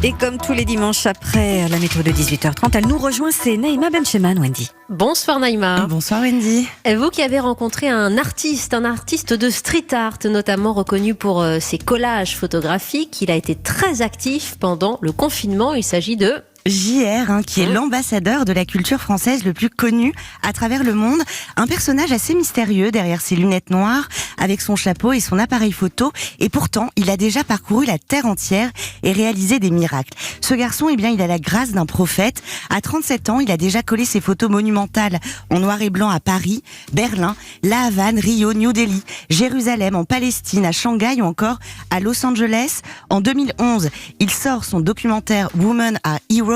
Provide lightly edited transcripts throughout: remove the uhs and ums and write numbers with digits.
Et comme tous les dimanches après la météo de 18h30, elle nous rejoint, c'est Naïma Bencheman, Wendy. Bonsoir Naïma. Bonsoir Wendy. Et vous qui avez rencontré un artiste de street art, notamment reconnu pour ses collages photographiques, il a été très actif pendant le confinement. Il s'agit de... JR, qui est l'ambassadeur de la culture française le plus connu à travers le monde. Un personnage assez mystérieux derrière ses lunettes noires, avec son chapeau et son appareil photo. Et pourtant, il a déjà parcouru la terre entière et réalisé des miracles. Ce garçon, il a la grâce d'un prophète. À 37 ans, il a déjà collé ses photos monumentales en noir et blanc à Paris, Berlin, La Havane, Rio, New Delhi, Jérusalem, en Palestine, à Shanghai ou encore à Los Angeles. En 2011, il sort son documentaire Women Are Heroes,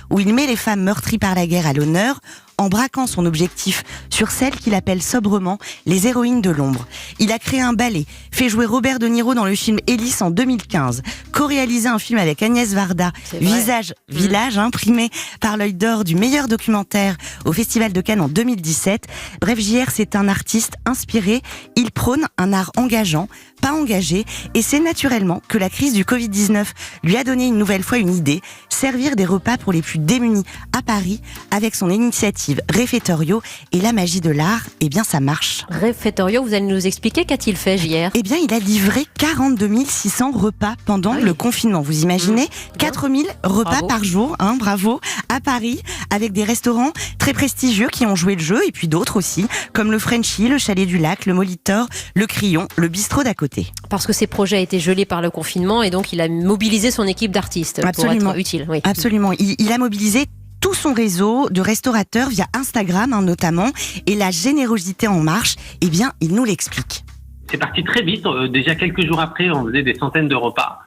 où il met les femmes meurtries par la guerre à l'honneur, en braquant son objectif sur celles qu'il appelle sobrement les héroïnes de l'ombre. Il a créé un ballet, fait jouer Robert De Niro dans le film Hélice en 2015, co-réalisé un film avec Agnès Varda, Visage Village, primé par l'Œil d'Or du meilleur documentaire au Festival de Cannes en 2017. Bref, JR, c'est un artiste inspiré. Il prône un art engageant, pas engagé, et c'est naturellement que la crise du Covid-19 lui a donné une nouvelle fois une idée, servir des repas pour les plus démunis à Paris avec son initiative Refettorio. Et la magie de l'art, ça marche. Refettorio, vous allez nous expliquer qu'a-t-il fait JR ? Il a livré 42 600 repas pendant le confinement. Vous imaginez 4 000 repas par jour, bravo, à Paris, avec des restaurants très prestigieux qui ont joué le jeu, et puis d'autres aussi, comme le Frenchy, le Chalet du Lac, le Molitor, le Crillon, le bistrot d'à côté. Parce que ces projets étaient gelés par le confinement, et donc il a mobilisé son équipe d'artistes pour être utile. Oui. Absolument, il a mobilisé tout son réseau de restaurateurs via Instagram notamment, et la générosité en marche, il nous l'explique. C'est parti très vite, déjà quelques jours après on faisait des centaines de repas.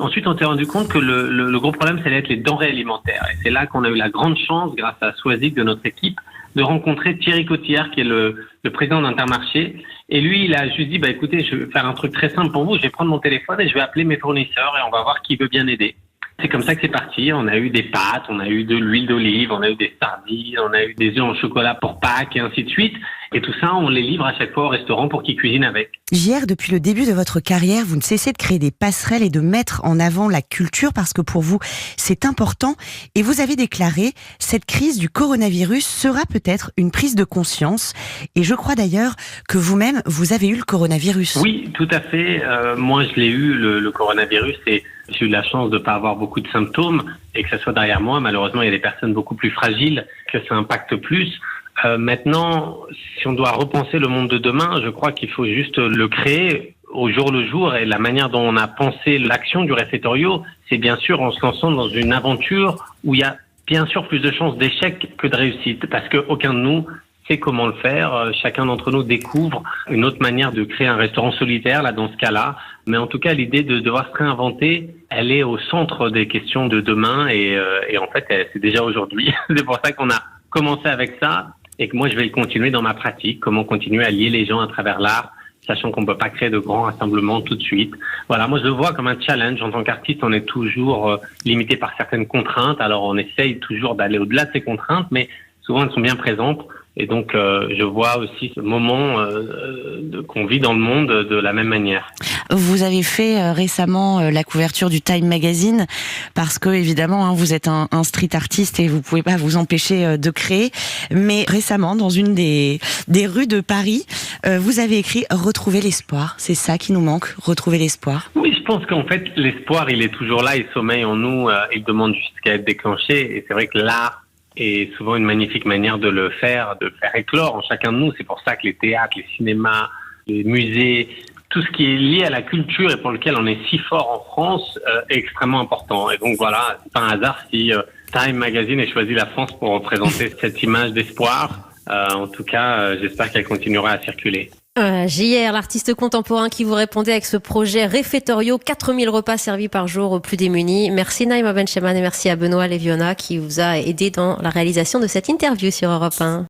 Ensuite on s'est rendu compte que le gros problème ça allait être les denrées alimentaires, et c'est là qu'on a eu la grande chance, grâce à Swazik de notre équipe, de rencontrer Thierry Cotillard qui est le président d'Intermarché, et lui il a juste dit écoutez, je vais faire un truc très simple pour vous, je vais prendre mon téléphone et je vais appeler mes fournisseurs et on va voir qui veut bien aider. C'est comme ça que c'est parti. On a eu des pâtes, on a eu de l'huile d'olive, on a eu des sardines, on a eu des œufs en chocolat pour Pâques et ainsi de suite. Et tout ça, on les livre à chaque fois au restaurant pour qu'ils cuisinent avec. JR, depuis le début de votre carrière, vous ne cessez de créer des passerelles et de mettre en avant la culture parce que pour vous, c'est important. Et vous avez déclaré, cette crise du coronavirus sera peut-être une prise de conscience. Et je crois d'ailleurs que vous-même, vous avez eu le coronavirus. Oui, tout à fait. Moi, je l'ai eu, le coronavirus, et j'ai eu la chance de ne pas avoir beaucoup de symptômes et que ça soit derrière moi. Malheureusement, il y a des personnes beaucoup plus fragiles que ça impacte plus. Maintenant, si on doit repenser le monde de demain, je crois qu'il faut juste le créer au jour le jour, et la manière dont on a pensé l'action du Refettorio, c'est bien sûr en se lançant dans une aventure où il y a bien sûr plus de chances d'échec que de réussite, parce qu'aucun de nous sait comment le faire. Chacun d'entre nous découvre une autre manière de créer un restaurant solitaire, là, dans ce cas-là. Mais en tout cas, l'idée de devoir se réinventer, elle est au centre des questions de demain, et en fait, c'est déjà aujourd'hui. C'est pour ça qu'on a commencé avec ça, et que moi, je vais le continuer dans ma pratique. Comment continuer à lier les gens à travers l'art, sachant qu'on ne peut pas créer de grands rassemblements tout de suite. Voilà, moi je le vois comme un challenge. En tant qu'artiste, on est toujours limité par certaines contraintes. Alors on essaye toujours d'aller au-delà de ces contraintes, mais souvent elles sont bien présentes. Et donc je vois aussi ce moment qu'on vit dans le monde de la même manière. Vous avez fait récemment la couverture du Time Magazine parce que évidemment vous êtes un street artiste et vous pouvez pas vous empêcher de créer. Mais récemment, dans une des rues de Paris, vous avez écrit retrouver l'espoir. C'est ça qui nous manque, retrouver l'espoir. Oui, je pense qu'en fait l'espoir il est toujours là, il sommeille en nous, il demande juste qu'à être déclenché. Et c'est vrai que l'art est souvent une magnifique manière de le faire, de faire éclore en chacun de nous. C'est pour ça que les théâtres, les cinémas, les musées, tout ce qui est lié à la culture et pour lequel on est si fort en France est extrêmement important. Et donc voilà, c'est pas un hasard si Time Magazine a choisi la France pour représenter cette image d'espoir. En tout cas, j'espère qu'elle continuera à circuler. JR, l'artiste contemporain qui vous répondait avec ce projet Refettorio, 4000 repas servis par jour aux plus démunis. Merci Naïma Bencheman et merci à Benoît Leviona qui vous a aidé dans la réalisation de cette interview sur Europe 1.